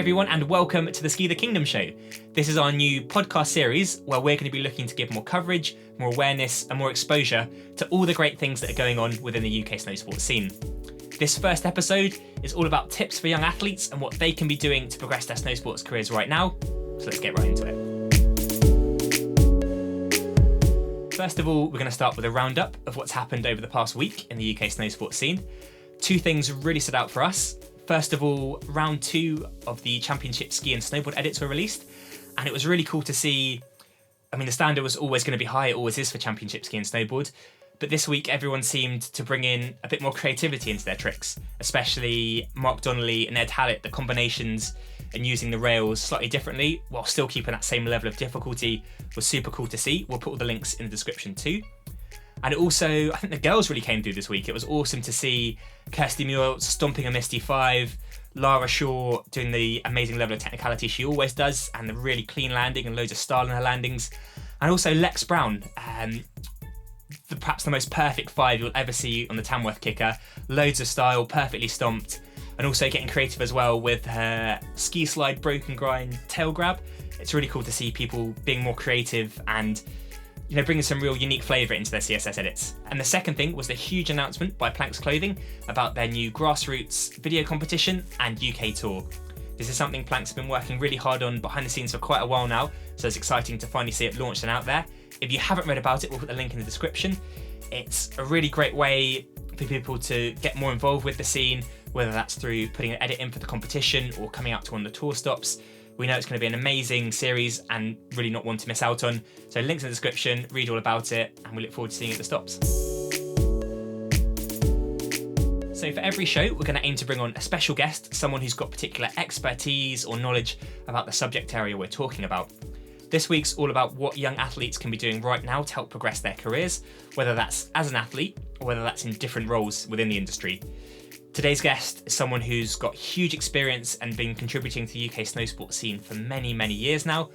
everyone, and welcome to the Ski the Kingdom show. This is our new podcast series where we're going to be looking to give more coverage, more awareness and more exposure to all the great things that are going on within the UK Snowsport scene. This first episode is all about tips for young athletes and what they can be doing to progress their snowsports careers right now. So let's get right into it. First of all, we're going to start with a roundup of what's happened over the past week in the UK Snowsport scene. Two things really stood out for us. First of all, round 2 of the Championship Ski and Snowboard edits were released, and it was really cool to see. The standard was always going to be high, it always is for Championship Ski and Snowboard, but this week everyone seemed to bring in a bit more creativity into their tricks, especially Mark Donnelly and Ed Hallett. The combinations and using the rails slightly differently while still keeping that same level of difficulty was super cool to see. We'll put all the links in the description too. And it also, I think the girls really came through this week. It was awesome to see Kirsty Muir stomping a Misty 5, Lara Shaw doing the amazing level of technicality she always does, and the really clean landing and loads of style in her landings. And also Lex Brown, perhaps the most perfect 5 you'll ever see on the Tamworth kicker. Loads of style, perfectly stomped, and also getting creative as well with her ski slide broken grind tail grab. It's really cool to see people being more creative and bringing some real unique flavour into their CSS edits. And the second thing was the huge announcement by Planks Clothing about their new grassroots video competition and UK tour. This is something Planks have been working really hard on behind the scenes for quite a while now, so it's exciting to finally see it launched and out there. If you haven't read about it, we'll put the link in the description. It's a really great way for people to get more involved with the scene, whether that's through putting an edit in for the competition or coming out to one of the tour stops. We know it's going to be an amazing series and really not one to miss out on. So links in the description, read all about it, and we look forward to seeing it at the stops. So for every show, we're going to aim to bring on a special guest, someone who's got particular expertise or knowledge about the subject area we're talking about. This week's all about what young athletes can be doing right now to help progress their careers, whether that's as an athlete or whether that's in different roles within the industry. Today's guest is someone who's got huge experience and been contributing to the UK Snowsport scene for many, many years now.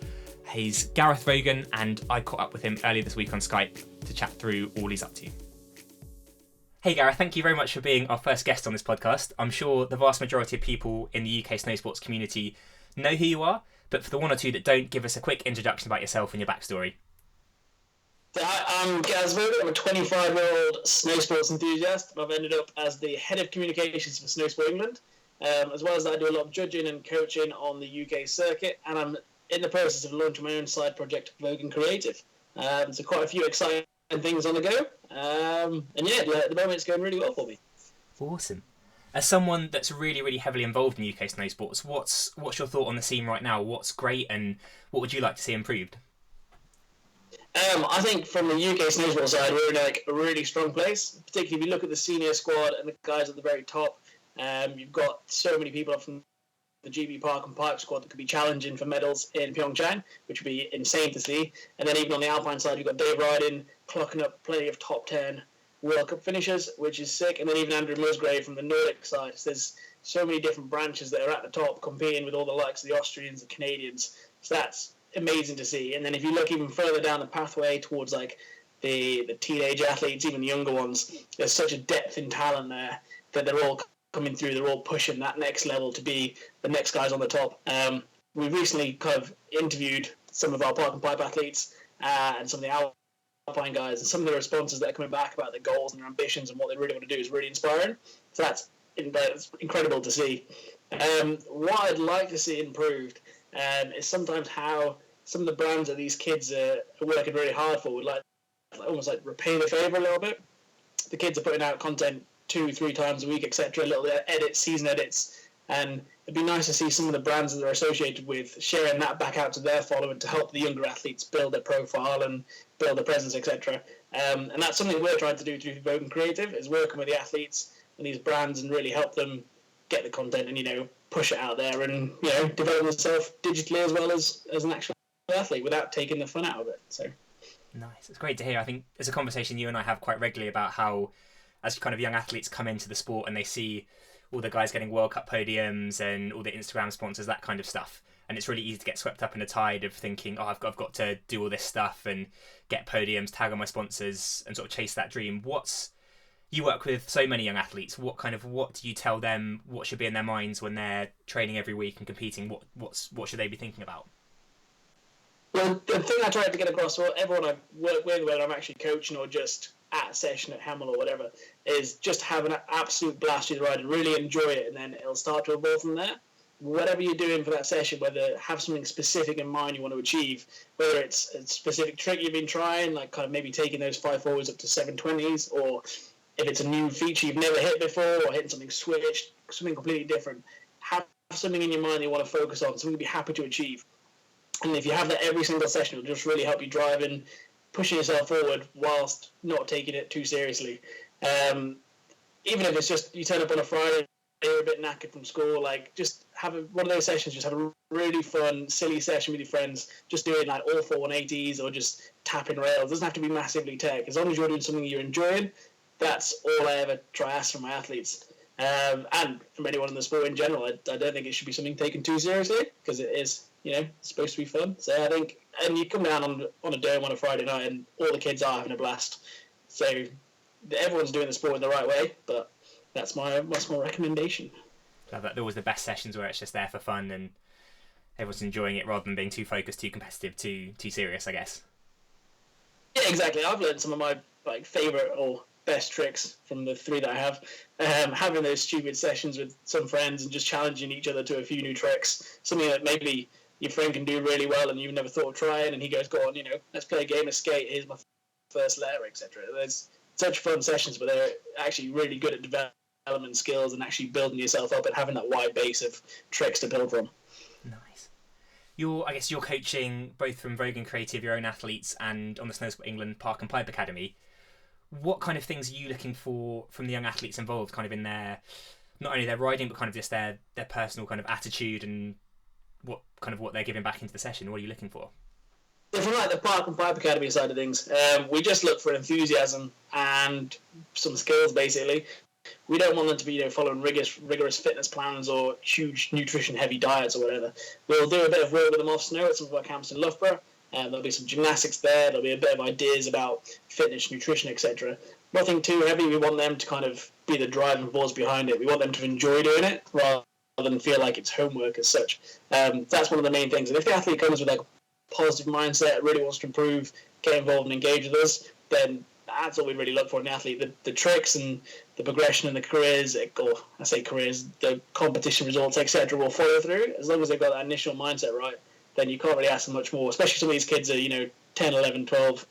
He's Gareth Vogan, and I caught up with him earlier this week on Skype to chat through all he's up to. Hey Gareth, thank you very much for being our first guest on this podcast. I'm sure the vast majority of people in the UK Snowsports community know who you are, but for the one or two that don't, give us a quick introduction about yourself and your backstory. I'm Gareth Vogan. I'm a 25-year-old snowsports enthusiast. I've ended up as the head of communications for Snowsport England. As well as that, I do a lot of judging and coaching on the UK circuit, and I'm in the process of launching my own side project, Vogan Creative. So quite a few exciting things on the go. At the moment it's going really well for me. Awesome. As someone that's really, really heavily involved in UK Snowsports, what's your thought on the scene right now? What's great, and what would you like to see improved? I think from the UK Snowsport side, we're in a really strong place. Particularly if you look at the senior squad and the guys at the very top. You've got so many people up from the GB Park and Park squad that could be challenging for medals in Pyeongchang, which would be insane to see. And then even on the Alpine side, you've got Dave Ryden clocking up plenty of top 10 World Cup finishers, which is sick. And then even Andrew Musgrave from the Nordic side. So there's so many different branches that are at the top competing with all the likes of the Austrians and Canadians. So that's amazing to see. And then if you look even further down the pathway towards the teenage athletes, even the younger ones, there's such a depth in talent there that they're all coming through, they're all pushing that next level to be the next guys on the top. We recently kind of interviewed some of our park and pipe athletes and some of the Alpine guys, and some of the responses that are coming back about their goals and their ambitions and what they really want to do is really inspiring. So that's incredible to see. What I'd like to see improved is sometimes how some of the brands that these kids are working really hard for would almost repay the favour a little bit. The kids are putting out content 2-3 times a week, etc., little edits, season edits, and it'd be nice to see some of the brands that they're associated with sharing that back out to their following to help the younger athletes build their profile and build their presence, etc. And that's something we're trying to do through Vogan Creative, is working with the athletes and these brands and really help them get the content and push it out there and develop themselves digitally as well as an actual athlete without taking the fun out of it. So nice. It's great to hear. I think it's a conversation you and I have quite regularly about how, as kind of young athletes come into the sport and they see all the guys getting World Cup podiums and all the Instagram sponsors, that kind of stuff, and it's really easy to get swept up in a tide of thinking, I've got to do all this stuff and get podiums, tag on my sponsors and sort of chase that dream. What's You work with so many young athletes. What do you tell them? What should be in their minds when they're training every week and competing? What should they be thinking about? Well, the thing I try to get across to everyone I work with, whether I'm actually coaching or just at a session at Hemel or whatever, is just have an absolute blast with the ride and really enjoy it, and then it'll start to evolve from there. Whatever you're doing for that session, whether have something specific in mind you want to achieve, whether it's a specific trick you've been trying, like kind of maybe taking those 540s up to 720s, or if it's a new feature you've never hit before, or hitting something switched, something completely different, have something in your mind that you want to focus on, something you'll be happy to achieve. And if you have that every single session, it'll just really help you drive in, pushing yourself forward whilst not taking it too seriously. Even if it's just you turn up on a Friday, you're a bit knackered from school, like just have one of those sessions, just have a really fun, silly session with your friends, just doing like all 4 180s or just tapping rails. It doesn't have to be massively tech. As long as you're doing something you're enjoying, that's all I ever try to ask from my athletes. And from anyone in the sport in general, I don't think it should be something taken too seriously, because it is, it's supposed to be fun. So I think, and you come down on a dome on a Friday night and all the kids are having a blast. So everyone's doing the sport in the right way, but that's my recommendation. Love that. They're always the best sessions where it's just there for fun and everyone's enjoying it rather than being too focused, too competitive, too serious, I guess. Yeah, exactly. I've learned some of my favourite or best tricks from the 3 that I have. Having those stupid sessions with some friends and just challenging each other to a few new tricks, something that maybe your friend can do really well and you've never thought of trying, and he goes, go on, let's play a game of skate, here's my first letter, etc. There's such fun sessions, but they're actually really good at development skills and actually building yourself up and having that wide base of tricks to build from. Nice. I guess you're coaching both from Vogan Creative, your own athletes, and on the Snowsport England Park and Pipe Academy. What kind of things are you looking for from the young athletes involved, kind of in their, not only their riding, but kind of just their personal kind of attitude and what they're giving back into the session? What are you looking for? From the Park and Pipe Academy side of things, we just look for enthusiasm and some skills, basically. We don't want them to be following rigorous fitness plans or huge nutrition-heavy diets or whatever. We'll do a bit of work with them off snow at some of our camps in Loughborough. There'll be some gymnastics there. There'll be a bit of ideas about fitness, nutrition, etc. Nothing too heavy. We want them to kind of be the driving force behind it. We want them to enjoy doing it rather than feel like it's homework as such. That's one of the main things. And if the athlete comes with a positive mindset, really wants to improve, get involved and engage with us, then that's all we really look for in the athlete. The tricks and the progression and the careers, or I say careers, the competition results, etc. will follow through. As long as they've got that initial mindset right, then you can't really ask them much more, especially some of these kids are, 10, 11, 12.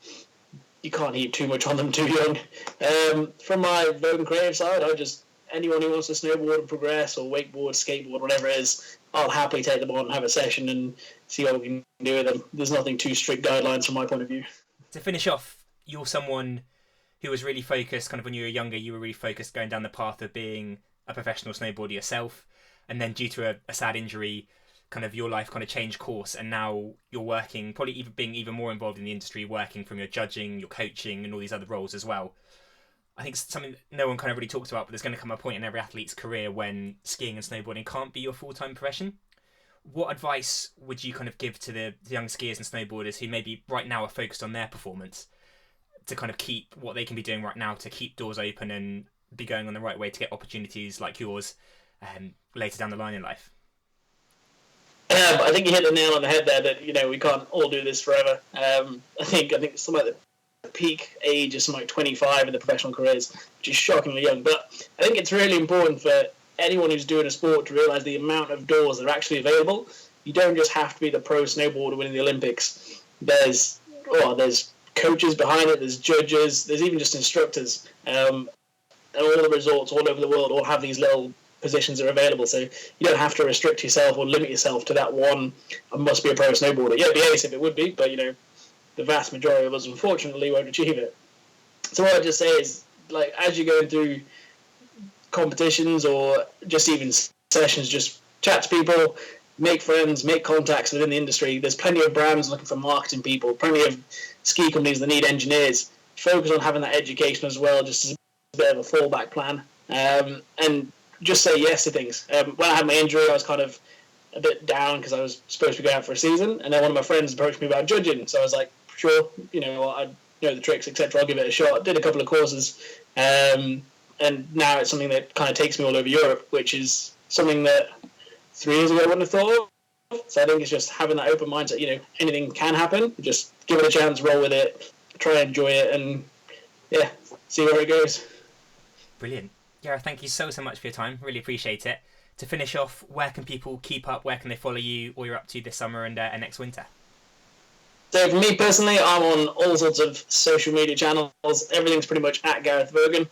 You can't heap too much on them too young. From my Vogan Creative side, anyone who wants to snowboard and progress, or wakeboard, skateboard, whatever it is, I'll happily take them on and have a session and see what we can do with them. There's nothing too strict guidelines from my point of view. To finish off, you're someone who was really focused, kind of when you were younger, you were really focused going down the path of being a professional snowboarder yourself, and then due to a sad injury, kind of your life kind of changed course, and now you're working, probably even being even more involved in the industry, working from your judging, your coaching, and all these other roles as well. I think it's something that no one kind of really talks about, but there's going to come a point in every athlete's career when skiing and snowboarding can't be your full-time profession. What advice would you kind of give to the young skiers and snowboarders who maybe right now are focused on their performance to kind of keep what they can be doing right now to keep doors open and be going on the right way to get opportunities like yours later down the line in life? I think you hit the nail on the head there that, we can't all do this forever. I think something like the peak age is something like 25 in the professional careers, which is shockingly young. But I think it's really important for anyone who's doing a sport to realise the amount of doors that are actually available. You don't just have to be the pro snowboarder winning the Olympics. There's coaches behind it, there's judges, there's even just instructors. And all the resorts all over the world all have these little positions that are available, so you don't have to restrict yourself or limit yourself to that one, I must be a pro snowboarder. Yeah, it'd be ace if it would be, but the vast majority of us unfortunately won't achieve it. So what I'd just say is, as you're going through competitions or just even sessions, just chat to people, make friends, make contacts within the industry. There's plenty of brands looking for marketing people, plenty of ski companies that need engineers. Focus on having that education as well, just as a bit of a fallback plan, and just say yes to things. When I had my injury, I was kind of a bit down because I was supposed to be going out for a season, and then one of my friends approached me about judging, so I was like, sure, know the tricks, etc., I'll give it a shot. Did a couple of courses, and now it's something that kind of takes me all over Europe, which is something that 3 years ago I wouldn't have thought of. So I think it's just having that open mindset. You know, anything can happen. Just give it a chance, roll with it, try and enjoy it, and yeah, see where it goes. Brilliant. Gareth, thank you so much for your time. Really appreciate it. To finish off, where can people keep up? Where can they follow you? What you're up to this summer and next winter? So for me personally, I'm on all sorts of social media channels. Everything's pretty much at Gareth Vogan.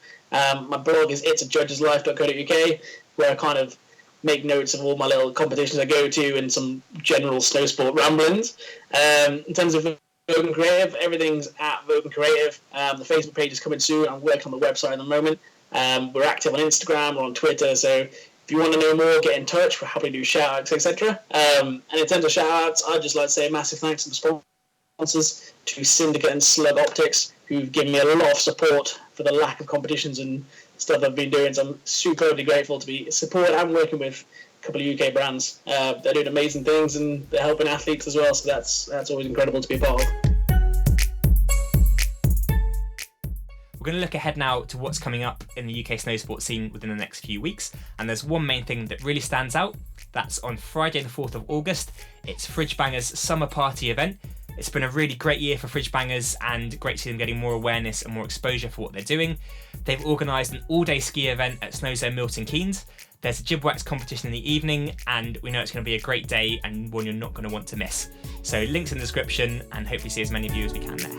My blog is itsajudgeslife.co.uk, where I kind of make notes of all my little competitions I go to and some general snow sport ramblings. In terms of Vogan Creative, everything's at Vogan Creative. The Facebook page is coming soon. I'm working on the website at the moment. We're active on Instagram, we're on Twitter, so if you want to know more, get in touch. We're happy to do shout-outs, etc. And in terms of shout-outs, I'd just like to say a massive thanks to the sponsors, to Syndicate and Slug Optics, who've given me a lot of support for the lack of competitions and stuff I've been doing. So I'm superbly grateful to be supported and working with a couple of UK brands. They're doing amazing things and they're helping athletes as well, so that's always incredible to be a part of. We're going to look ahead now to what's coming up in the UK Snowsport scene within the next few weeks, and there's one main thing that really stands out. That's on Friday the 4th of August. It's Fridge Bangers' summer party event. It's been a really great year for Fridge Bangers and great to see them getting more awareness and more exposure for what they're doing. They've organised an all-day ski event at Snowzone Milton Keynes. There's a jib wax competition in the evening, and we know it's going to be a great day and one you're not going to want to miss. So links in the description, and hopefully see as many of you as we can there.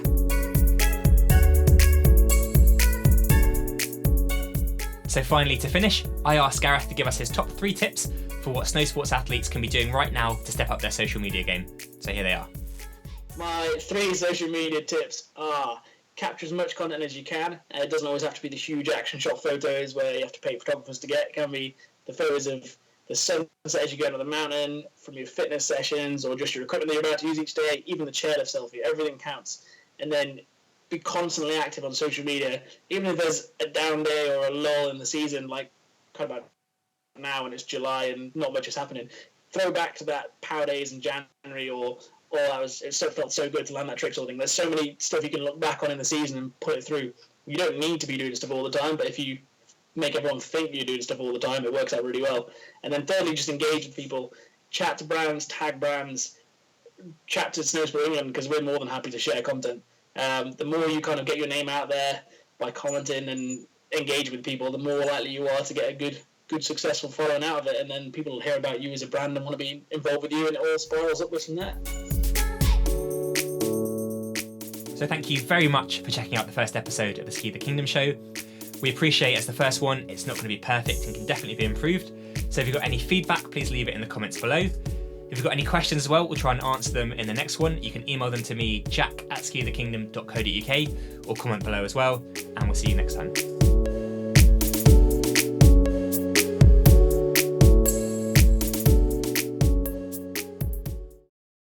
So finally, to finish, I asked Gareth to give us his top 3 tips for what snow sports athletes can be doing right now to step up their social media game. So here they are. My 3 social media tips are: capture as much content as you can. It doesn't always have to be the huge action shot photos where you have to pay photographers to get. It can be the photos of the sunset as you go into the mountain, from your fitness sessions, or just your equipment that you're about to use each day, even the chairlift selfie. Everything counts. And then be constantly active on social media, even if there's a down day or a lull in the season, like kind of about now and it's July and not much is happening. Throw back to that power days in January or it felt so good to land that trick sort of thing. There's so many stuff you can look back on in the season and put it through. You don't need to be doing stuff all the time, but if you make everyone think you're doing stuff all the time, it works out really well. And then thirdly, just engage with people. Chat to brands, tag brands, chat to Snowsport England, because we're more than happy to share content. The more you kind of get your name out there by commenting and engage with people, the more likely you are to get a good successful following out of it, and then people will hear about you as a brand and want to be involved with you, and it all spirals upwards from there. So thank you very much for checking out the first episode of the Ski the Kingdom show. We appreciate, as the first one, it's not going to be perfect and can definitely be improved. So if you've got any feedback, please leave it in the comments below. If you've got any questions as well, we'll try and answer them in the next one. You can email them to me, jack@skithekingdom.co.uk, or comment below as well, and we'll see you next time.